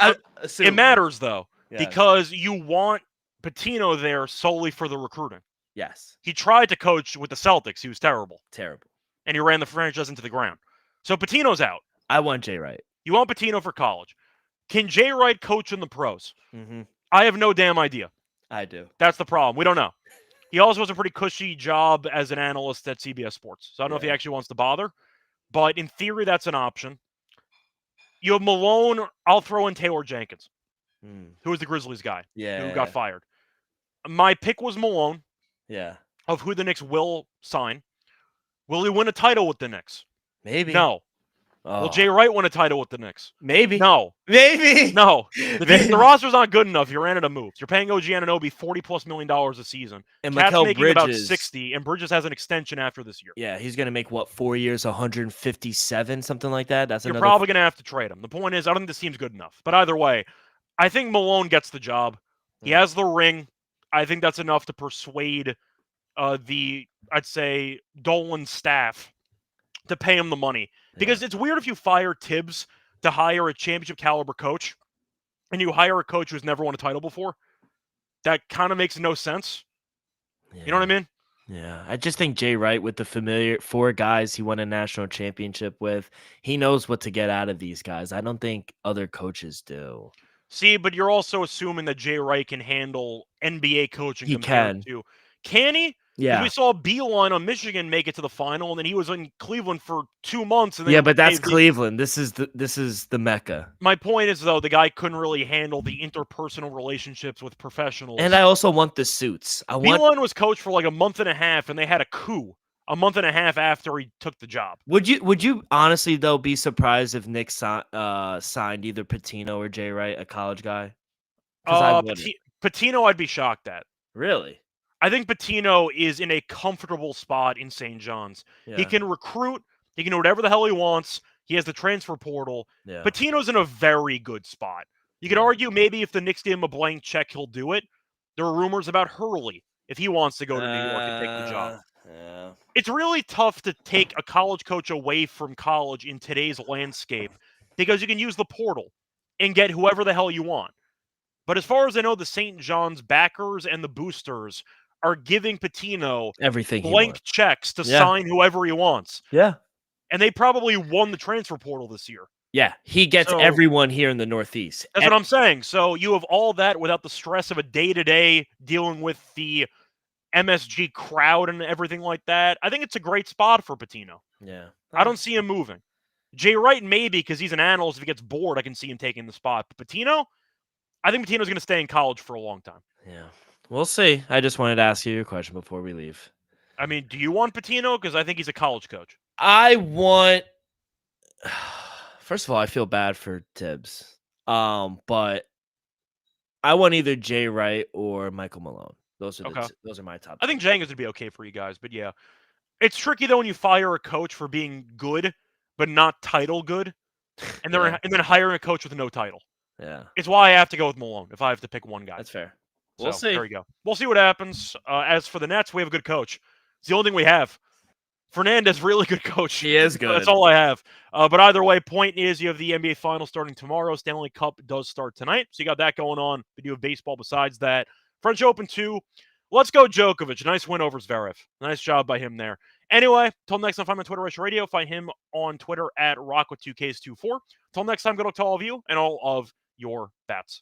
it matters, though, because you want Pitino there solely for the recruiting.
Yes.
He tried to coach with the Celtics. He was terrible.
Terrible.
And he ran the franchise into the ground. So Pitino's out.
I want Jay Wright.
You want Pitino for college. Can Jay Wright coach in the pros?
Mm-hmm.
I have no damn idea.
I do.
That's the problem. We don't know. He also has a pretty cushy job as an analyst at CBS Sports. So I don't know if he actually wants to bother. But in theory, that's an option. You have Malone. I'll throw in Taylor Jenkins, who was the Grizzlies guy who got fired. My pick was Malone.
Yeah.
Of who the Knicks will sign. Will he win a title with the Knicks?
Maybe.
No.
Oh.
Will Jay Wright win a title with the Knicks?
Maybe.
No.
Maybe.
No. The roster's not good enough. You ran out of moves. You're paying OG Anunoby $40+ million a season.
And
Cat's
Mikal
making
Bridges,
about 60, and Bridges has an extension after this year.
Yeah, he's going to make, 4 years, 157, something like that?
You're probably going to have to trade him. The point is, I don't think this team's good enough. But either way, I think Malone gets the job. He has the ring. I think that's enough to persuade I'd say, Dolan staff to pay him the money. Because it's weird if you fire Tibbs to hire a championship caliber coach and you hire a coach who's never won a title before. That kind of makes no sense. Yeah. You know what I mean?
Yeah. I just think Jay Wright, with the familiar 4 guys he won a national championship with, he knows what to get out of these guys. I don't think other coaches do.
See, but you're also assuming that Jay Wright can handle NBA coaching.
He can.
Can he?
Yeah.
We saw Beeline on Michigan make it to the final, and then he was in Cleveland for 2 months. And
then but that's Cleveland. This is the Mecca.
My point is, though, the guy couldn't really handle the interpersonal relationships with professionals.
And I also want the suits.
Beeline was coached for like a month and a half, and they had a coup a month and a half after he took the job.
Would you honestly, though, be surprised if Nick signed either Pitino or Jay Wright, a college guy?
Pitino, I'd be shocked at.
Really?
I think Pitino is in a comfortable spot in St. John's. Yeah. He can recruit. He can do whatever the hell he wants. He has the transfer portal. Yeah. Pitino's in a very good spot. You could argue maybe if the Knicks give him a blank check, he'll do it. There are rumors about Hurley, if he wants to go to New York and take the job.
Yeah.
It's really tough to take a college coach away from college in today's landscape because you can use the portal and get whoever the hell you want. But as far as I know, the St. John's backers and the boosters are giving Pitino
everything
blank checks to sign whoever he wants.
Yeah.
And they probably won the transfer portal this year.
Yeah, he gets everyone here in the Northeast.
That's what I'm saying. So you have all that without the stress of a day-to-day dealing with the MSG crowd and everything like that. I think it's a great spot for Pitino.
Yeah.
I don't see him moving. Jay Wright, maybe, because he's an analyst. If he gets bored, I can see him taking the spot. But Pitino, I think Pitino's going to stay in college for a long time.
Yeah. We'll see. I just wanted to ask you a question before we leave.
I mean, do you want Pitino? Because I think he's a college coach.
I want... First of all, I feel bad for Tibbs. But I want either Jay Wright or Michael Malone. Those are my top.
I think Jenkins would be okay for you guys, but yeah. It's tricky, though, when you fire a coach for being good, but not title good, and then hiring a coach with no title.
Yeah.
It's why I have to go with Malone if I have to pick one guy.
That's fair.
We'll see. There we go. We'll see what happens. As for the Nets, we have a good coach. It's the only thing we have. Fernandez, really good coach.
He is good.
That's all I have. But either way, point is you have the NBA Finals starting tomorrow. Stanley Cup does start tonight. So you got that going on. We do have baseball besides that. French Open 2. Let's go Djokovic. Nice win over Zverev. Nice job by him there. Anyway, till next time, find me on Twitter, Reichel Radio. Find him on Twitter at Rock with 2Ks24. Till next time, good luck to all of you and all of your bets.